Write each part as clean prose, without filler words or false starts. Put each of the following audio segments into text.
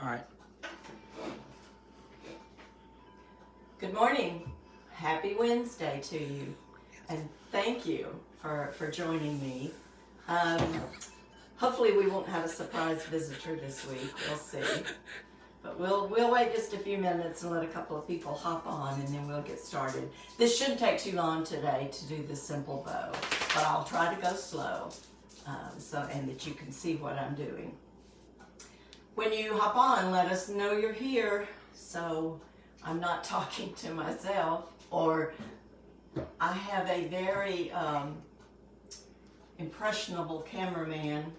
All right. Good morning. Happy Wednesday to you. And thank you for joining me. Hopefully we won't have a surprise visitor this week. We'll see. But we'll wait just a few minutes and let a couple of people hop on, and then we'll get started. This shouldn't take too long today to do this simple bow, but I'll try to go slow and that you can see what I'm doing. When you hop on, let us know you're here, so I'm not talking to myself, or I have a very impressionable cameraman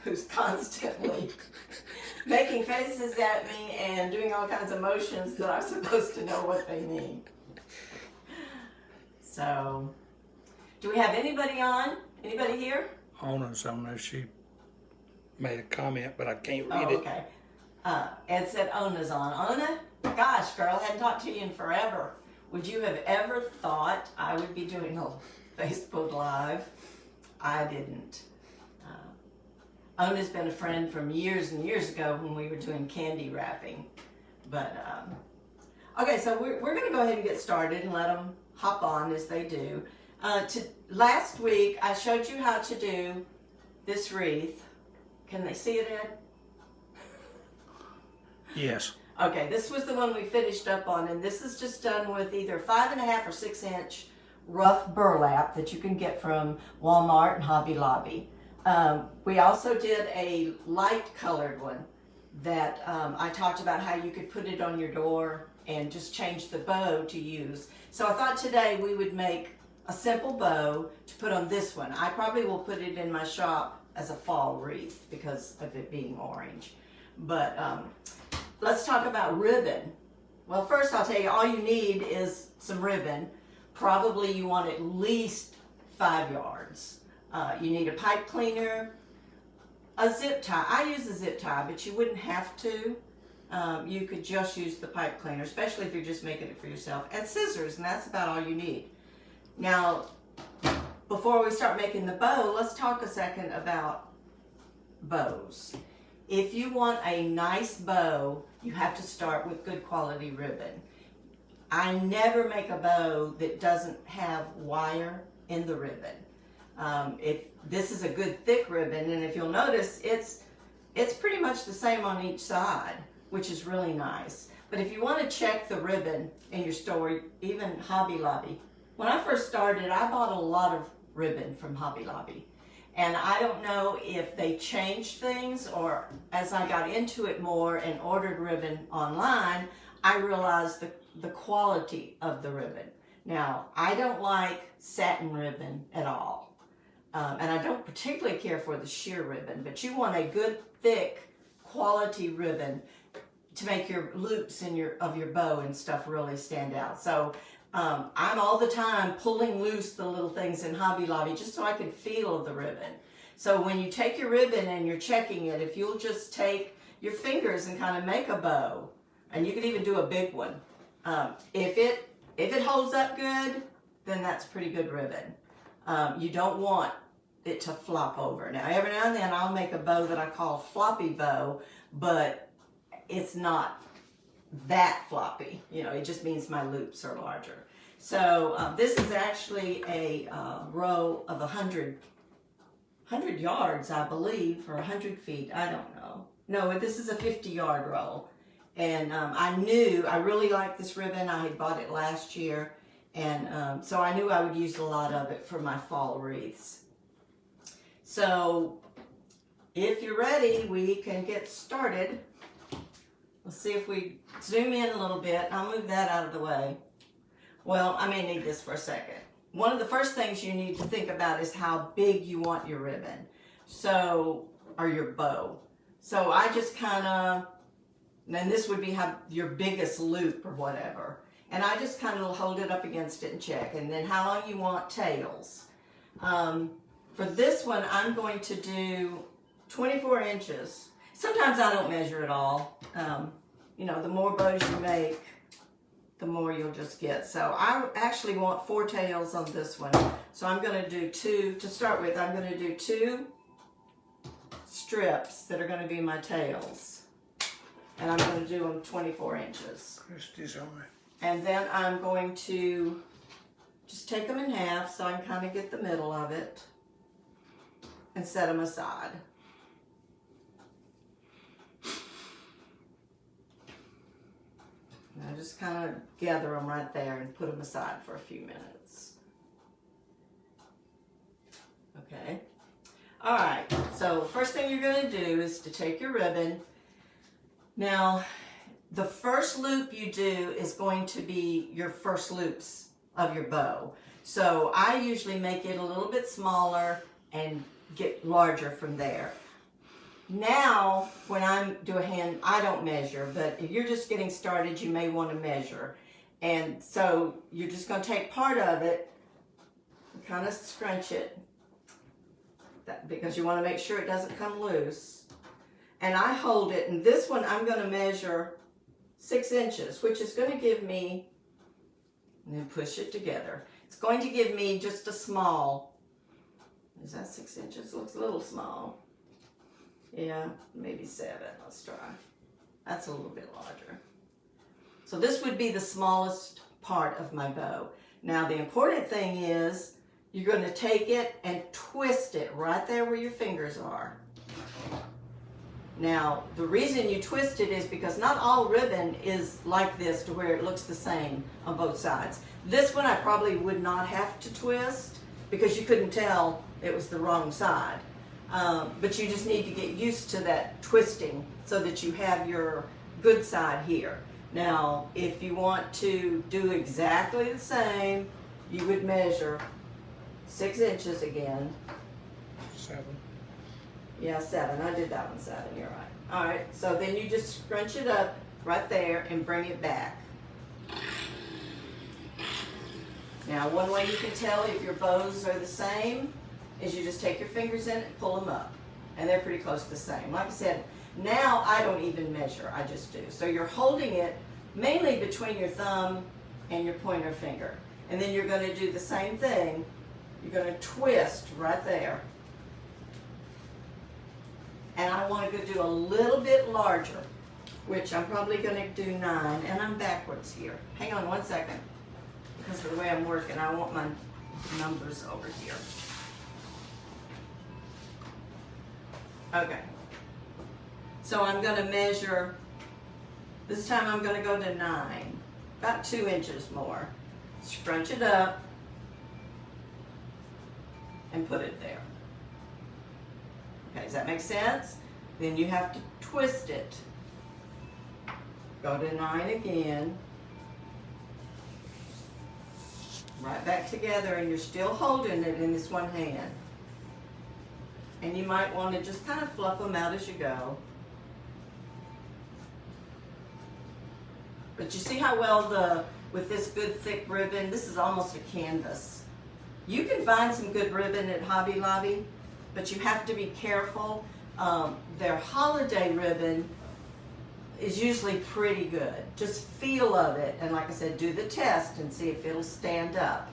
who's constantly making faces at me and doing all kinds of motions that I'm supposed to know what they mean. So, do we have anybody on? Anybody here? Ona's on there. She made a comment, but I can't read it. Okay. Ed said Ona's on. Ona, gosh, girl, I hadn't talked to you in forever. Would you have ever thought I would be doing a Facebook Live? I didn't. Ona's been a friend from years and years ago when we were doing candy wrapping. But, okay, so we're going to go ahead and get started and let them hop on as they do. Last week, I showed you how to do this wreath. Can they see it, Ed? Yes. Okay, this was the one we finished up on, and this is just done with either 5.5 or 6 inch rough burlap that you can get from Walmart and Hobby Lobby. We also did a light colored one that I talked about how you could put it on your door and just change the bow to use. So I thought today we would make a simple bow to put on this one. I probably will put it in my shop as a fall wreath because of it being orange. But let's talk about ribbon. Well, first I'll tell you, all you need is some ribbon. Probably you want at least 5 yards. You need a pipe cleaner, a zip tie. I use a zip tie, but you wouldn't have to. You could just use the pipe cleaner, especially if you're just making it for yourself, and scissors, and that's about all you need. Now, before we start making the bow, let's talk a second about bows. If you want a nice bow, you have to start with good quality ribbon. I never make a bow that doesn't have wire in the ribbon. If this is a good thick ribbon, and if you'll notice, it's pretty much the same on each side, which is really nice. But if you want to check the ribbon in your store, even Hobby Lobby. When I first started, I bought a lot of ribbon from Hobby Lobby. And I don't know if they changed things, or as I got into it more and ordered ribbon online, I realized the quality of the ribbon. Now, I don't like satin ribbon at all. And I don't particularly care for the sheer ribbon, but you want a good, thick, quality ribbon to make your loops of your bow and stuff really stand out. So I'm all the time pulling loose the little things in Hobby Lobby just so I can feel the ribbon. So when you take your ribbon and you're checking it, if you'll just take your fingers and kind of make a bow, and you could even do a big one. If it holds up good, then that's pretty good ribbon. You don't want it to flop over. Now, every now and then I'll make a bow that I call floppy bow, but it's not that floppy. You know, it just means my loops are larger. So this is actually a row of 100 yards, I believe, or 100 feet. I don't know. No, this is a 50-yard roll. And I really liked this ribbon. I had bought it last year. And so I knew I would use a lot of it for my fall wreaths. So if you're ready, we can get started. Let's see if we zoom in a little bit. I'll move that out of the way. Well, I may need this for a second. One of the first things you need to think about is how big you want your ribbon. So, or your bow. So I just kind of, and this would be your biggest loop or whatever. And I just kind of hold it up against it and check. And then how long you want tails. For this one, I'm going to do 24 inches. Sometimes I don't measure at all. You know, the more bows you make, the more you'll just get. So I actually want 4 tails on this one. So I'm going to do 2, to start with, I'm going to do 2 strips that are going to be my tails. and I'm going to do them 24 inches. Christy's on it. And then I'm going to just take them in half so I can kind of get the middle of it and set them aside. And I just kind of gather them right there and put them aside for a few minutes. Okay. All right, so first thing you're going to do is to take your ribbon. Now, the first loop you do is going to be your first loops of your bow. So I usually make it a little bit smaller and get larger from there. Now, when I do a hand, I don't measure, but if you're just getting started, you may want to measure. And so you're just going to take part of it and kind of scrunch it, because you want to make sure it doesn't come loose. And I hold it, and this one I'm going to measure 6 inches, which is going to give me, and then push it together. It's going to give me just a small, is that 6 inches? Looks a little small. Yeah, maybe 7. Let's try. That's a little bit larger. So this would be the smallest part of my bow. Now the important thing is you're going to take it and twist it right there where your fingers are. Now the reason you twist it is because not all ribbon is like this to where it looks the same on both sides. This one I probably would not have to twist because you couldn't tell it was the wrong side. But you just need to get used to that twisting so that you have your good side here. Now, if you want to do exactly the same, you would measure 6 inches again. 7. Yeah, 7. I did that one 7. You're right. All right. So then you just scrunch it up right there and bring it back. Now, one way you can tell if your bows are the same is you just take your fingers in and pull them up. And they're pretty close to the same. Like I said, now I don't even measure. I just do. So you're holding it mainly between your thumb and your pointer finger. And then you're going to do the same thing. You're going to twist right there. And I want to go do a little bit larger, which I'm probably going to do 9. And I'm backwards here. Hang on one second. Because of the way I'm working, I want my numbers over here. Okay. So I'm going to measure, this time I'm going to go to 9. About 2 inches more. Scrunch it up and put it there. Okay, does that make sense? Then you have to twist it. Go to 9 again. Right back together, and you're still holding it in this one hand. And you might want to just kind of fluff them out as you go. But you see how well with this good thick ribbon, this is almost a canvas. You can find some good ribbon at Hobby Lobby, but you have to be careful. Their holiday ribbon is usually pretty good. Just feel of it, and like I said, do the test and see if it'll stand up.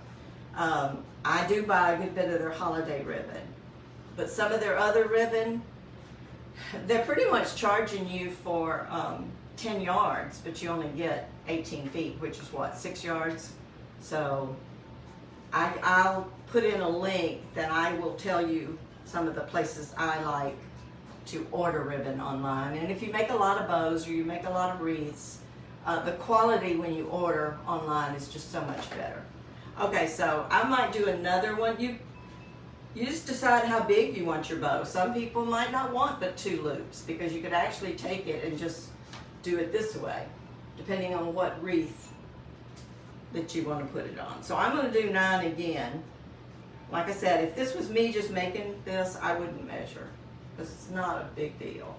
I do buy a good bit of their holiday ribbon, but some of their other ribbon, they're pretty much charging you for 10 yards, but you only get 18 feet, which is what, 6 yards? So I'll put in a link that I will tell you some of the places I like to order ribbon online. And if you make a lot of bows or you make a lot of wreaths, the quality when you order online is just so much better. Okay, so I might do another one. You just decide how big you want your bow. Some people might not want but 2 loops, because you could actually take it and just do it this way, depending on what wreath that you want to put it on. So I'm going to do 9 again. Like I said, if this was me just making this, I wouldn't measure, because it's not a big deal.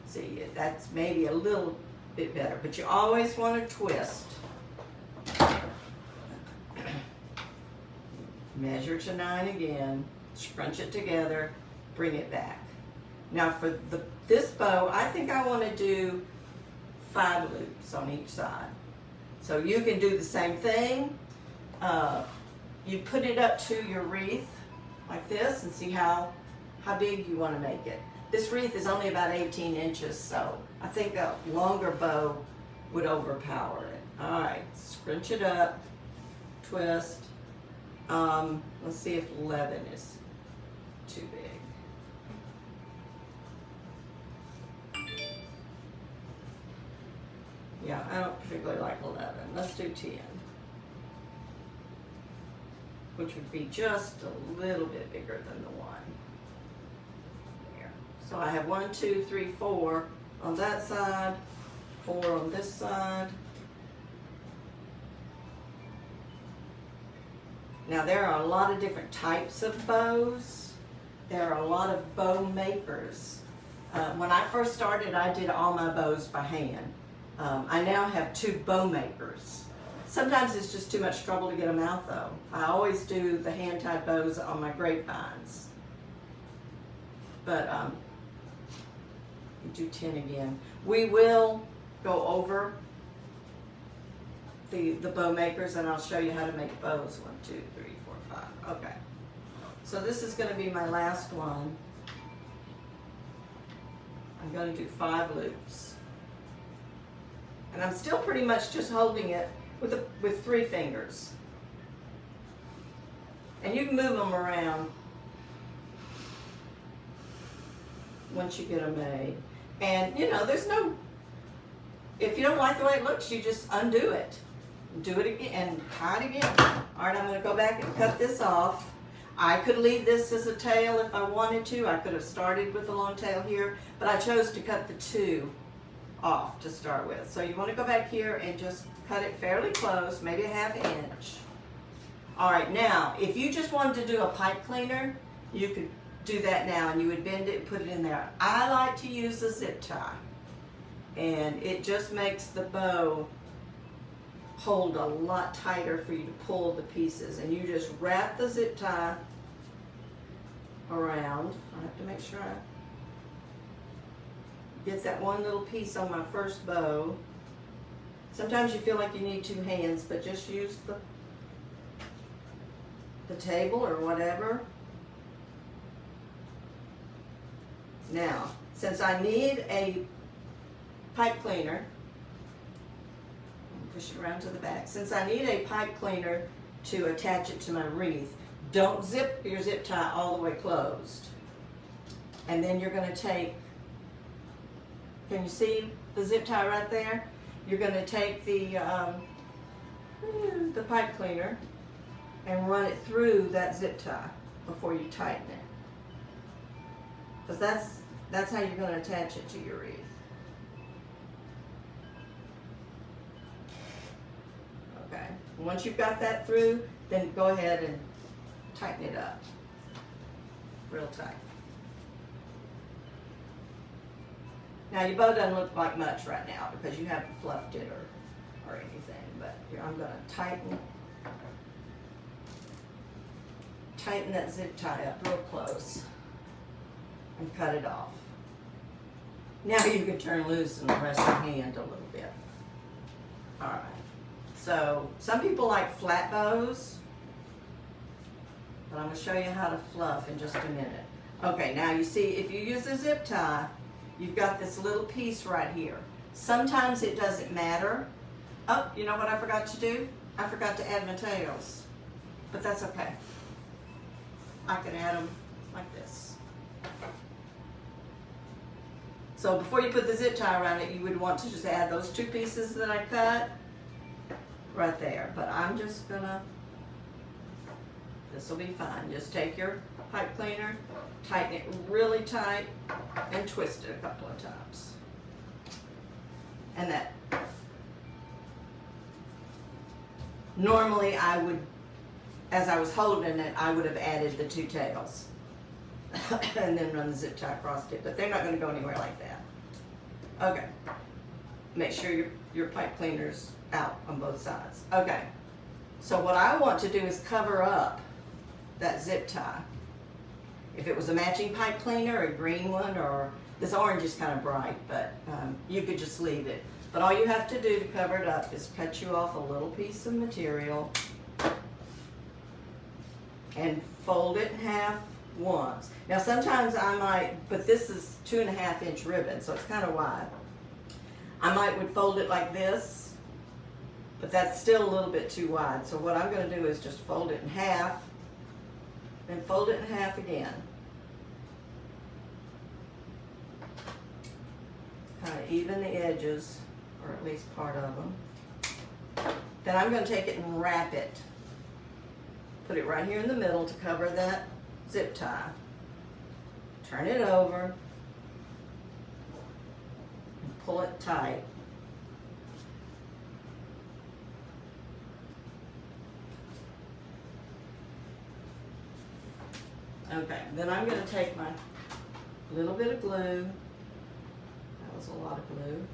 See, that's maybe a little bit better, but you always want to twist. Measure to 9 again, scrunch it together, bring it back. Now for this bow, I think I want to do 5 loops on each side. So you can do the same thing. You put it up to your wreath like this and see how big you want to make it. This wreath is only about 18 inches, so I think a longer bow would overpower it. All right, scrunch it up, twist. Let's see if 11 is too big. Yeah, I don't particularly like 11. Let's do 10. Which would be just a little bit bigger than the 1. There. So I have 1, 2, 3, 4 on that side, 4 on this side. Now there are a lot of different types of bows. There are a lot of bow makers. When I first started, I did all my bows by hand. I now have 2 bow makers. Sometimes it's just too much trouble to get them out though. I always do the hand-tied bows on my grapevines. But do 10 again. We will go over the bow makers and I'll show you how to make bows. 1, 2, 3, 4, 5. Okay. So this is going to be my last one. I'm going to do 5 loops. And I'm still pretty much just holding it with 3 fingers. And you can move them around once you get them made. And you know, there's no, if you don't like the way it looks, you just undo it. Do it again and tie it again. All right, I'm going to go back and cut this off. I could leave this as a tail if I wanted to. I could have started with a long tail here, but I chose to cut the 2 off to start with. So you want to go back here and just cut it fairly close, maybe a 1/2 inch. All right, now, if you just wanted to do a pipe cleaner, you could do that now and you would bend it and put it in there. I like to use the zip tie, and it just makes the bow hold a lot tighter for you to pull the pieces. And you just wrap the zip tie around. I have to make sure I get that one little piece on my first bow. Sometimes you feel like you need 2 hands, but just use the table or whatever. Now, since I need a pipe cleaner, push it around to the back. Since I need a pipe cleaner to attach it to my wreath, don't zip your zip tie all the way closed. And then you're going to take, can you see the zip tie right there? You're going to take the pipe cleaner and run it through that zip tie before you tighten it. Because that's how you're going to attach it to your wreath. Okay. Once you've got that through, then go ahead and tighten it up real tight. Now your bow doesn't look like much right now because you haven't fluffed it or anything, but here I'm going to tighten that zip tie up real close and cut it off. Now you can turn loose and rest your hand a little bit. All right. So some people like flat bows, but I'm going to show you how to fluff in just a minute. Okay, now you see if you use a zip tie, you've got this little piece right here. Sometimes it doesn't matter. Oh, you know what I forgot to do? I forgot to add my tails, but that's okay. I can add them like this. So before you put the zip tie around it, you would want to just add those 2 pieces that I cut right there. But I'm just gonna, this will be fine. Just take your pipe cleaner, tighten it really tight, and twist it a couple of times. And that, normally I would, as I was holding it, I would have added the 2 tails and then run the zip tie across it, but they're not going to go anywhere like that. Okay. Make sure your pipe cleaner's out on both sides. Okay. So what I want to do is cover up that zip tie. If it was a matching pipe cleaner, a green one, or this orange is kind of bright, but you could just leave it. But all you have to do to cover it up is cut you off a little piece of material and fold it in half once. Now sometimes I might, but this is 2.5 inch ribbon, so it's kind of wide. I would fold it like this, but that's still a little bit too wide. So what I'm going to do is just fold it in half, then fold it in half again. Kind of even the edges, or at least part of them. Then I'm going to take it and wrap it. Put it right here in the middle to cover that zip tie. Turn it over and pull it tight. Okay, then I'm going to take my little bit of glue. That was a lot of glue.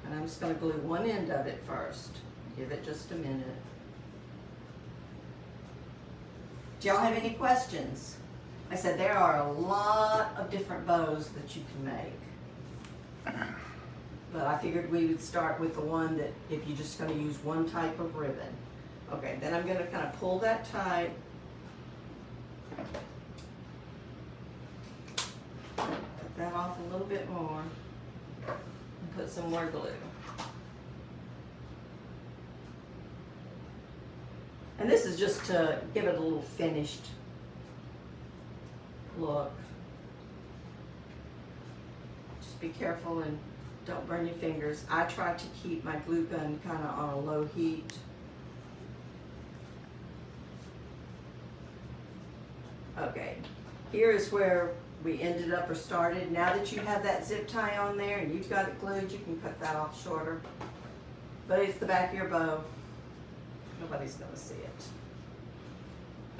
And I'm just going to glue one end of it first. Give it just a minute. Do y'all have any questions? I said there are a lot of different bows that you can make. But I figured we would start with the one that if you're just going to use one type of ribbon. Okay, then I'm going to kind of pull that tight. Cut that off a little bit more. And put some more glue. And this is just to give it a little finished look. Just be careful and don't burn your fingers. I try to keep my glue gun kind of on a low heat. Okay, here is where we ended up or started. Now that you have that zip tie on there and you've got it glued, you can cut that off shorter. But it's the back of your bow. Nobody's going to see it.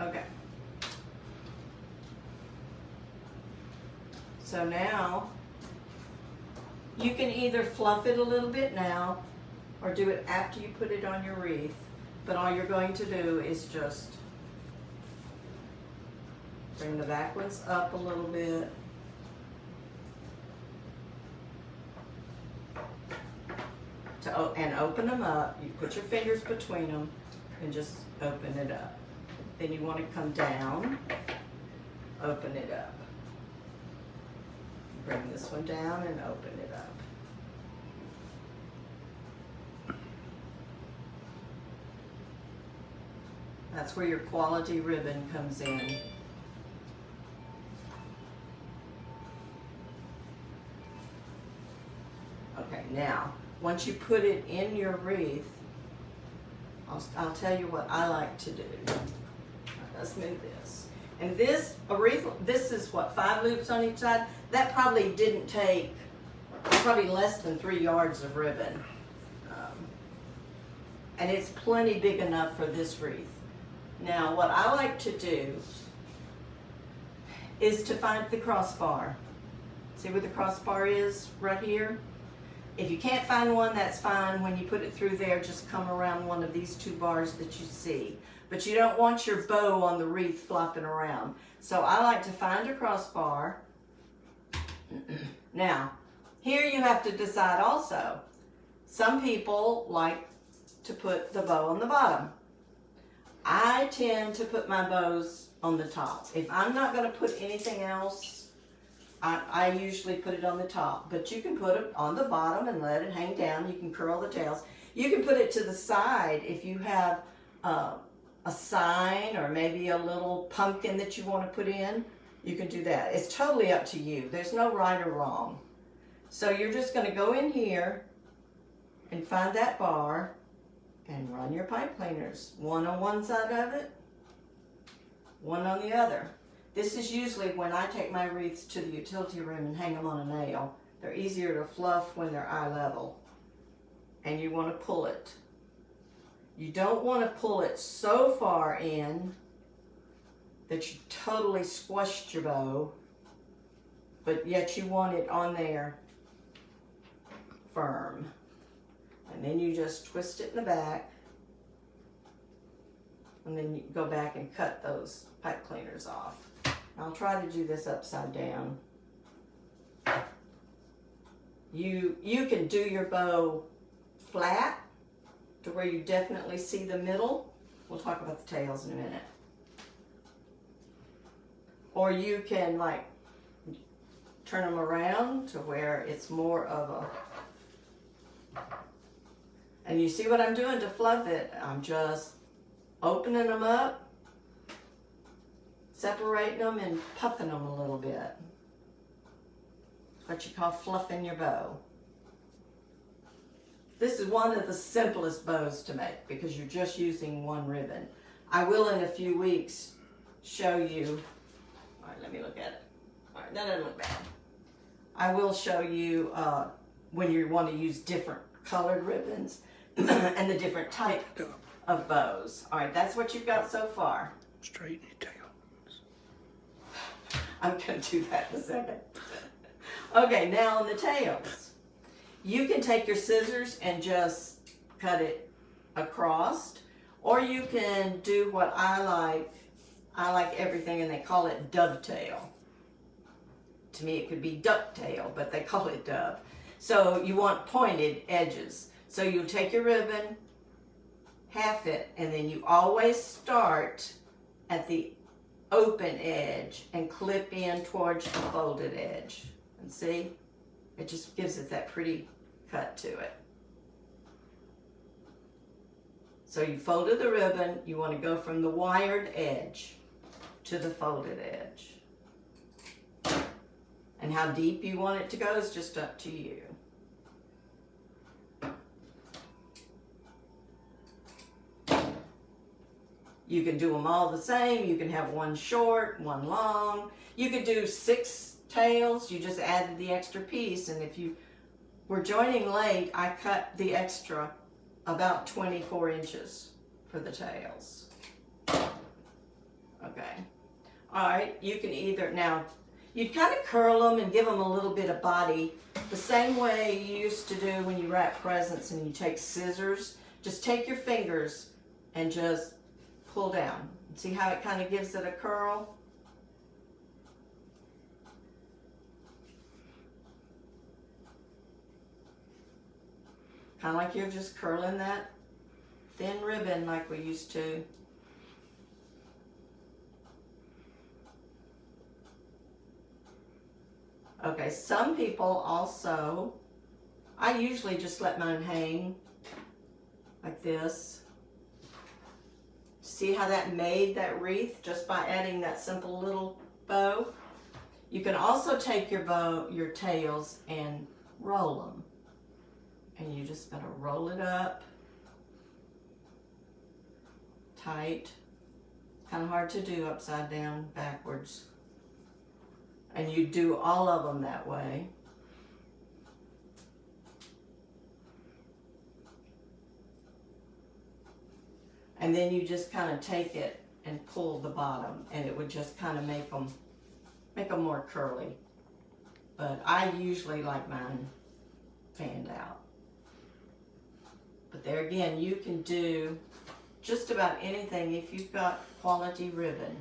Okay. So now, you can either fluff it a little bit now or do it after you put it on your wreath. But all you're going to do is just bring the back ones up a little bit. And open them up. You put your fingers between them and just open it up. Then you want to come down, open it up. Bring this one down and open it up. That's where your quality ribbon comes in. Okay, now, once you put it in your wreath, I'll tell you what I like to do. Let's move this. And this, a wreath, this is what, 5 loops on each side? That probably didn't take, probably less than 3 yards of ribbon. And it's plenty big enough for this wreath. Now, what I like to do is to find the crossbar. See where the crossbar is right here? If you can't find one, that's fine. When you put it through there, just come around one of these 2 bars that you see. But you don't want your bow on the wreath flopping around. So I like to find a crossbar. Now, here you have to decide also. Some people like to put the bow on the bottom. I tend to put my bows on the top. If I'm not going to put anything else, I usually put it on the top, but you can put it on the bottom and let it hang down. You can curl the tails. You can put it to the side if you have a sign or maybe a little pumpkin that you want to put in. You can do that. It's totally up to you. There's no right or wrong. So you're just going to go in here and find that bar and run your pipe cleaners. One on one side of it, one on the other. This is usually when I take my wreaths to the utility room and hang them on a nail. They're easier to fluff when they're eye level. And you want to pull it. You don't want to pull it so far in that you totally squished your bow, but yet you want it on there firm. And then you just twist it in the back, and then you go back and cut those pipe cleaners off. I'll try to do this upside down. You can do your bow flat to where you definitely see the middle, We'll talk about the tails in a minute. Or you can like turn them around to where it's more of a, and you see what I'm doing to fluff it? I'm just opening them up, separating them and puffing them a little bit. What you call fluffing your bow. This is one of the simplest bows to make because you're just using one ribbon. I will in a few weeks show you, all right, let me look at it. All right, that doesn't look bad. I will show you when you want to use different colored ribbons and the different type of bows. All right, that's what you've got so far. Straighten your tail. I'm going to do that in a second. Okay, now on the tails. You can take your scissors and just cut it across, or you can do what I like. I like everything, and they call it dovetail. To me, it could be ducktail, but they call it dove. So you want pointed edges. So you take your ribbon, half it, and then you always start at the open edge and clip in towards the folded edge. And see, it just gives it that pretty cut to it. So you folded the ribbon, you want to go from the wired edge to the folded edge. And how deep you want it to go is just up to you. You can do them all the same. You can have one short, one long. You could do 6 tails. You just added the extra piece. And if you were joining late, I cut the extra about 24 inches for the tails. Okay. All right. You can either, now, you kind of curl them and give them a little bit of body the same way you used to do when you wrap presents and you take scissors. Just take your fingers and just pull down. See how it kind of gives it a curl? Kind of like you're just curling that thin ribbon like we used to. Okay, some people also, I usually just let mine hang like this. See how that made that wreath just by adding that simple little bow? You can also take your tails and roll them. And you just gotta roll it up tight. Kind of hard to do upside down, backwards. And you do all of them that way. And then you just kind of take it and pull the bottom, and it would just kind of make them more curly. But I usually like mine fanned out. But there again, you can do just about anything if you've got quality ribbon.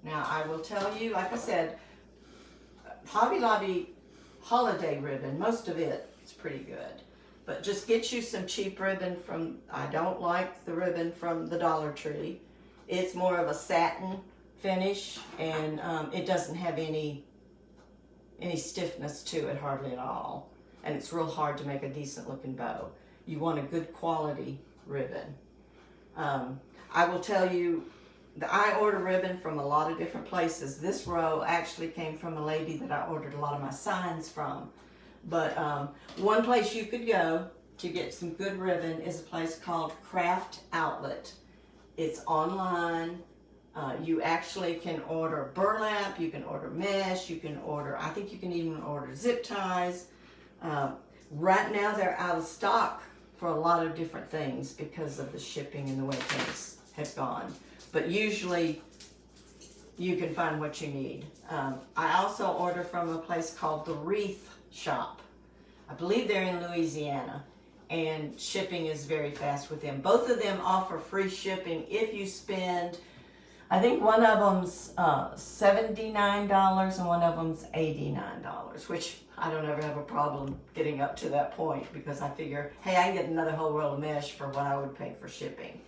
Now I will tell you, like I said, Hobby Lobby holiday ribbon, most of it is pretty good. But just get you some cheap ribbon from, I don't like the ribbon from the Dollar Tree. It's more of a satin finish, and it doesn't have any stiffness to it hardly at all. And it's real hard to make a decent looking bow. You want a good quality ribbon. I will tell you, I order ribbon from a lot of different places. This row actually came from a lady that I ordered a lot of my signs from. But one place you could go to get some good ribbon is a place called Craft Outlet. It's online. You actually can order burlap, you can order mesh, you can order, I think you can even order zip ties. Right now they're out of stock for a lot of different things because of the shipping and the way things have gone. But usually you can find what you need. I also order from a place called the Wreath Shop. I believe they're in Louisiana, and shipping is very fast with them. Both of them offer free shipping if you spend, I think one of them's $79 and one of them's $89, which I don't ever have a problem getting up to that point because I figure, hey, I can get another whole roll of mesh for what I would pay for shipping.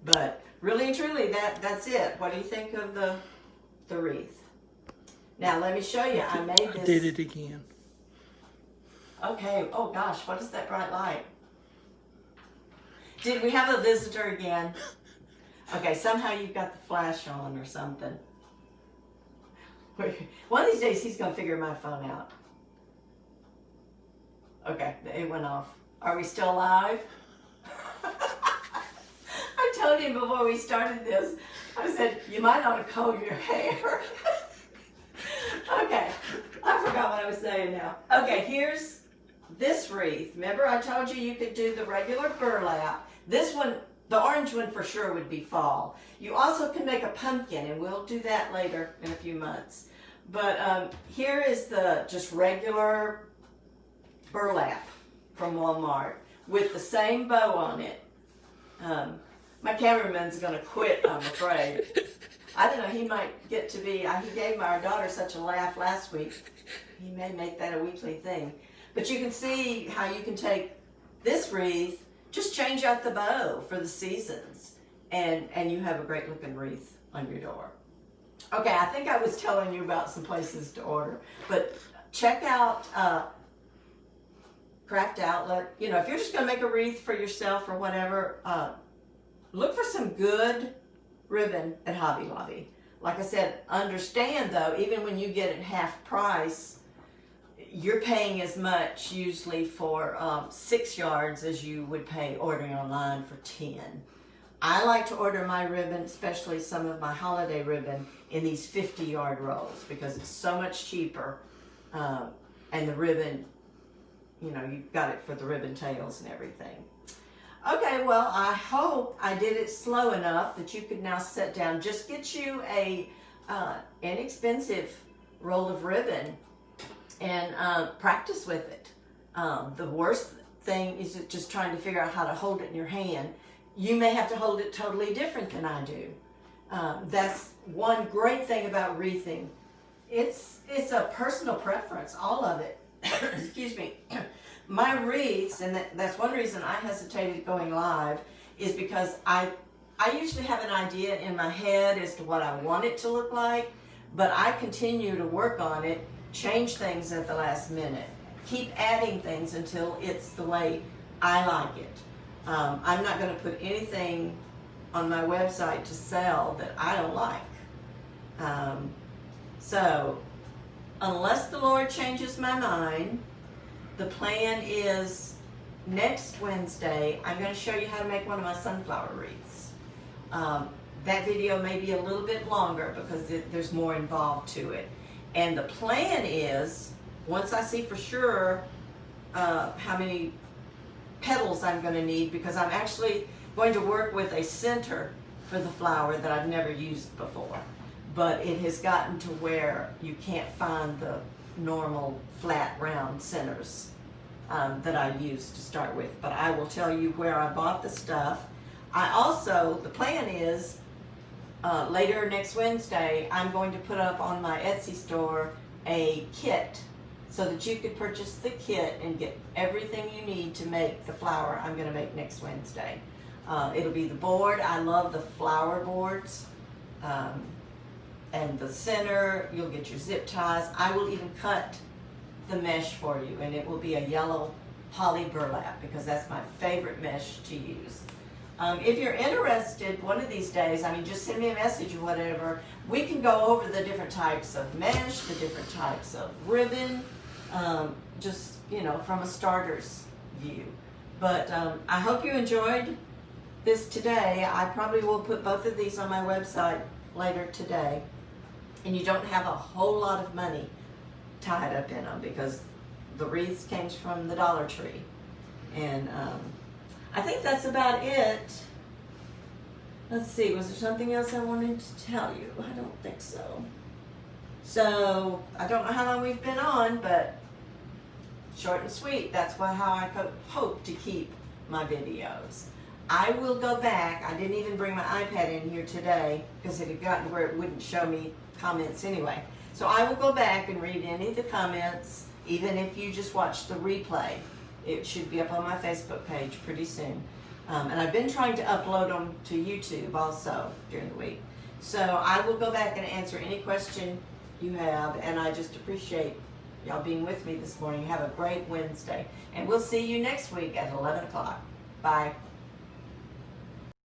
But really and truly, that's it. What do you think of the wreath? Now let me show you. I made this. I did it again. Okay. Oh gosh, what is that bright light? Did we have a visitor again? Okay, somehow you've got the flash on or something. One of these days he's gonna figure my phone out. Okay, it went off. Are we still live? I told him before we started this, I said, you might ought to comb your hair. Okay, I forgot what I was saying now. Okay, here's this wreath. Remember I told you you could do the regular burlap. This one, the orange one for sure would be fall. You also can make a pumpkin, and we'll do that later in a few months. But here is the just regular burlap from Walmart with the same bow on it. My cameraman's gonna quit, I'm afraid. I don't know, he might get to be, he gave our daughter such a laugh last week. He may make that a weekly thing. But you can see how you can take this wreath, just change out the bow for the seasons, and you have a great looking wreath on your door. Okay, I think I was telling you about some places to order, but check out Craft Outlet. You know, if you're just gonna make a wreath for yourself or whatever, look for some good ribbon at Hobby Lobby. Like I said, understand though, even when you get it half price, you're paying as much usually for 6 yards as you would pay ordering online for 10. I like to order my ribbon, especially some of my holiday ribbon, in these 50-yard rolls because it's so much cheaper. And the ribbon, you know, you've got it for the ribbon tails and everything. Okay, well, I hope I did it slow enough that you could now sit down. Just get you a inexpensive roll of ribbon and practice with it. The worst thing is just trying to figure out how to hold it in your hand. You may have to hold it totally different than I do. That's one great thing about wreathing. It's a personal preference, all of it. Excuse me. My wreaths, and that's one reason I hesitated going live, is because I usually have an idea in my head as to what I want it to look like, but I continue to work on it, change things at the last minute, keep adding things until it's the way I like it. I'm not going to put anything on my website to sell that I don't like. So, unless the Lord changes my mind, the plan is next Wednesday, I'm going to show you how to make one of my sunflower wreaths. That video may be a little bit longer because there's more involved to it. And the plan is, once I see for sure how many petals I'm going to need, because I'm actually going to work with a center for the flower that I've never used before. But it has gotten to where you can't find the normal flat round centers that I used to start with. But I will tell you where I bought the stuff. The plan is later next Wednesday, I'm going to put up on my Etsy store a kit so that you could purchase the kit and get everything you need to make the flower I'm going to make next Wednesday. It'll be the board. I love the flower boards. And the center, you'll get your zip ties. I will even cut the mesh for you, and it will be a yellow poly burlap because that's my favorite mesh to use. If you're interested, one of these days, just send me a message or whatever. We can go over the different types of mesh, the different types of ribbon, just, from a starter's view. But I hope you enjoyed this today. I probably will put both of these on my website later today. And you don't have a whole lot of money tied up in them because the wreaths came from the Dollar Tree. And I think that's about it. Let's see, was there something else I wanted to tell you? I don't think so. So, I don't know how long we've been on, but short and sweet. That's how I hope to keep my videos. I will go back. I didn't even bring my iPad in here today because it had gotten where it wouldn't show me comments anyway. So I will go back and read any of the comments, even if you just watch the replay. It should be up on my Facebook page pretty soon. And I've been trying to upload them to YouTube also during the week. So I will go back and answer any question you have, and I just appreciate y'all being with me this morning. Have a great Wednesday, and we'll see you next week at 11 o'clock. Bye.